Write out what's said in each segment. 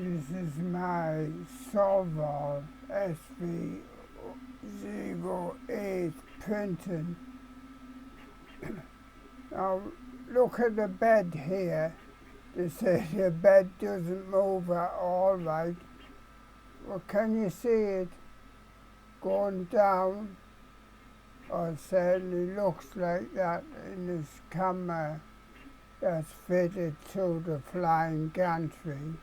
This is my SOVOL SV08 printing. Now look at the bed here. They say the bed doesn't move at all right. Well, can you see it going down? Or it certainly looks like that in this camera that's fitted to the flying gantry.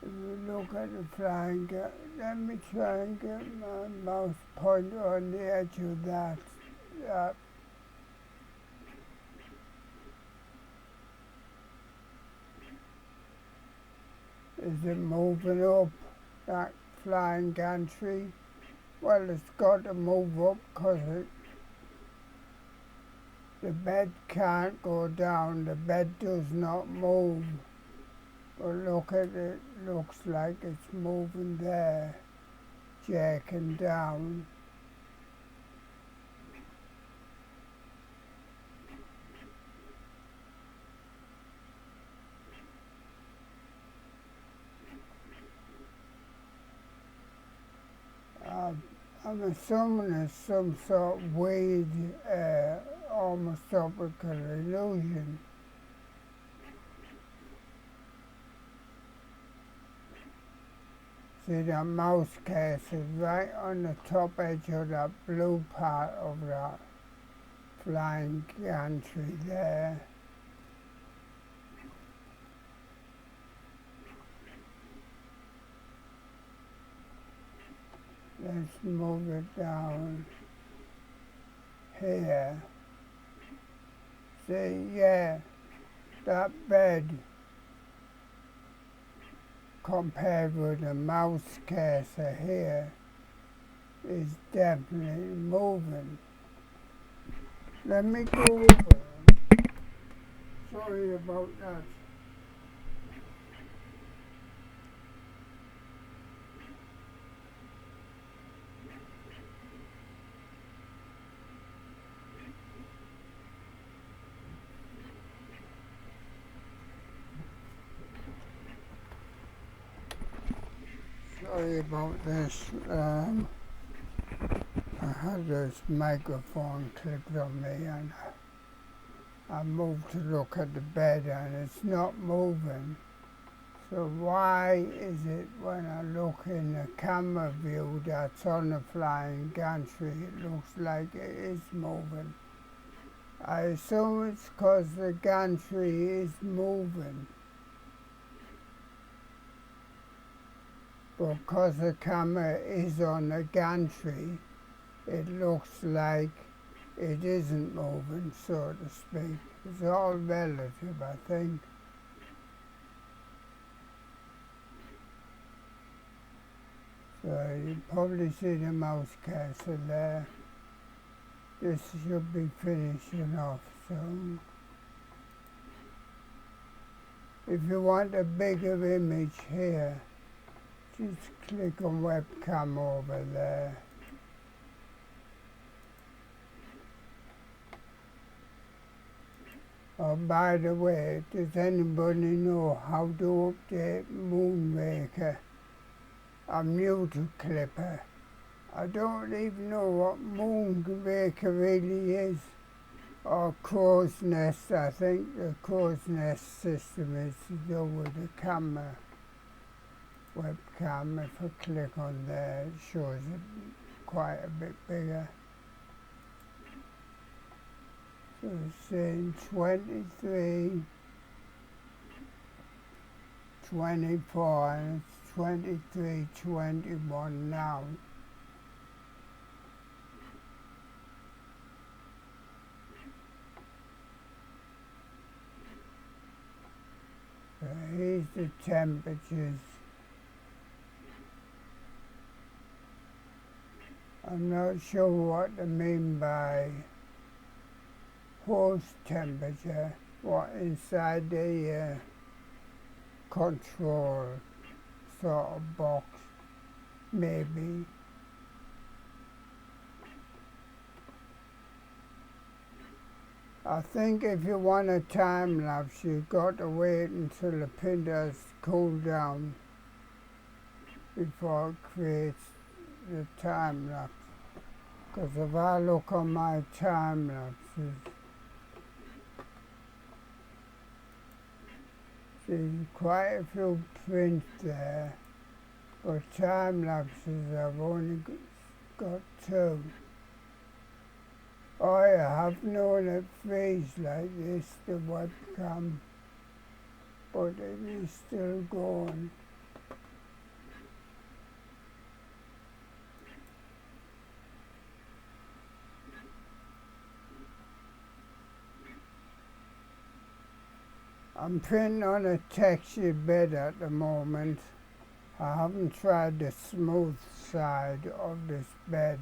If you look at the flying gantry, let me try and get my mouse pointer on the edge of that. Is it moving up, that flying gantry? Well, it's got to move up because the bed can't go down. The bed does not move. But look at it, looks like it's moving there, jerking down. I'm assuming it's some sort of weird, almost optical illusion. See, that mouse case is right on the top edge of that blue part of that flying gantry there. Let's move it down here. See, yeah, that bed compared with the mouse case here is definitely moving. Let me go over. Sorry about that. Sorry about this. I had this microphone clipped on me and I moved to look at the bed and it's not moving. So why is it when I look in the camera view that's on the flying gantry, it looks like it is moving? I assume it's because the gantry is moving. But because the camera is on the gantry, it looks like it isn't moving, so to speak. It's all relative, I think. So you probably see the mouse cursor there. This should be finishing off soon. If you want a bigger image here, just click on webcam over there. Oh, by the way, does anybody know how to update Moonraker? I'm new to Clipper. I don't even know what Moonraker really is. Or Crow's Nest. I think the Crow's Nest system is to do with the camera. Webcam, if I click on there, it shows it quite a bit bigger. So it's saying 23, 24, and it's 23, 21 now. So here's the temperatures. I'm not sure what they mean by host temperature, what inside the control sort of box, maybe. I think if you want a time lapse, you've got to wait until the printers cool down before it creates the time lapse. Because if I look on my time lapses, there's quite a few prints there, but time lapses I've only got 2. I have known it freeze like this, the webcam, but it is still going. I'm printing on a textured bed at the moment. I haven't tried the smooth side of this bed.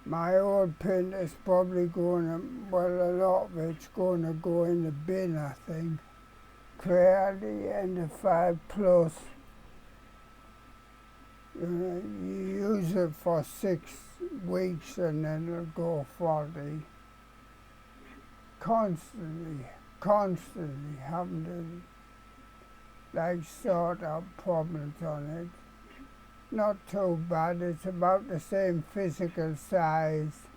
My old print is probably going to, well, a lot of it's going to go in the bin, I think. Clear at the end of 5 plus. You know, you use it for 6 weeks and then it'll go faulty. Constantly having to like sort out problems on it. Not too bad, it's about the same physical size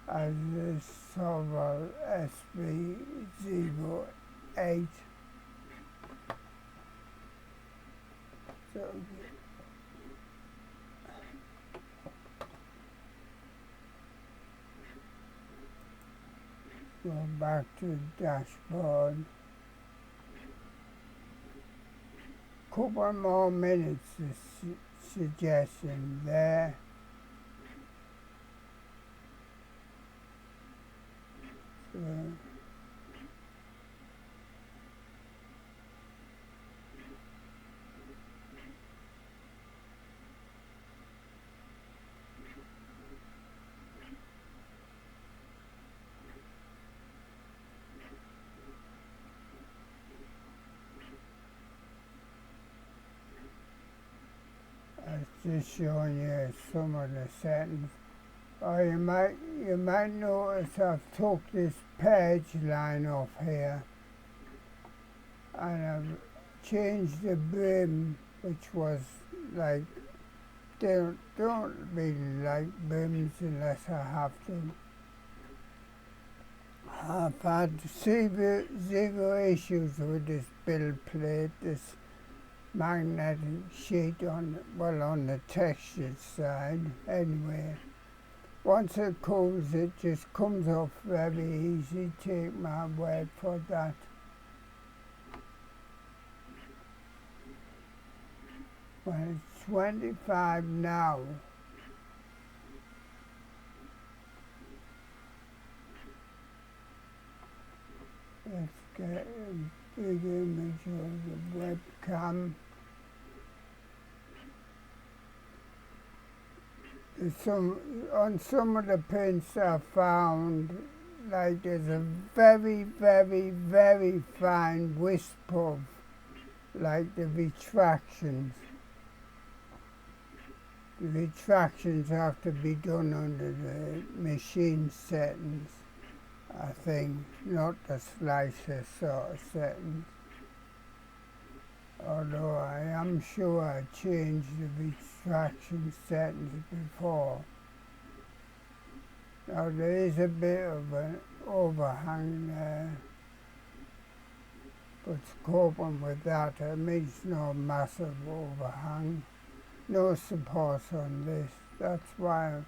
as the SOVOL SV08. So, go back to the dashboard. Couple more minutes is suggestion there. So, just showing you some of the settings. Or you might notice I've took this page line off here and I've changed the brim, which was like, don't really like brims unless I have to. I've had zero issues with this build plate, this magnetic sheet on the textured side. Anyway, once it cools, it just comes off very easy. Take my word for that. Well, it's 25 now. Let's get a big image of the webcam. On some of the prints I found, like there's a very, very, very fine wisp of, like the retractions. The retractions have to be done under the machine settings, I think, not the slicer sort of settings. Although I am sure I changed the retraction settings before. Now there is a bit of an overhang there, but coping with that, it makes no massive overhang. No support on this. That's why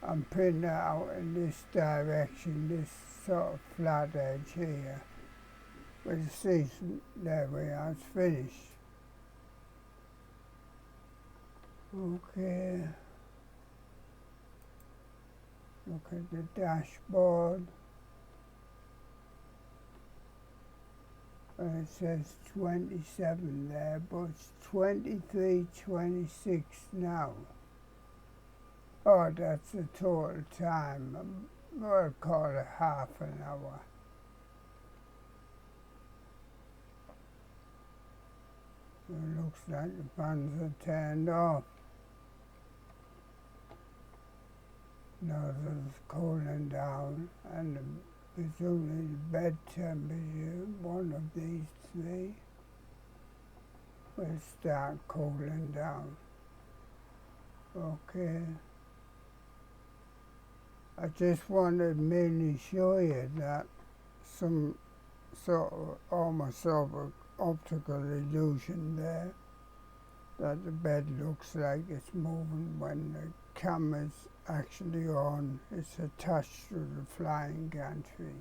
I'm putting it out in this direction, this sort of flat edge here. But you see, there we are, it's finished. Okay. Look at the dashboard. It says 27 there, but it's 23:26 now. Oh, that's the total time. We'll call it half an hour. It looks like the fans are turned off. nozzles cooling down, and presumably the bed temperature, one of these three, will start cooling down. Okay. I just wanted to mainly show you that some sort of almost sort of optical illusion there, that the bed looks like it's moving when the camera's actually on. It's attached to the flying gantry.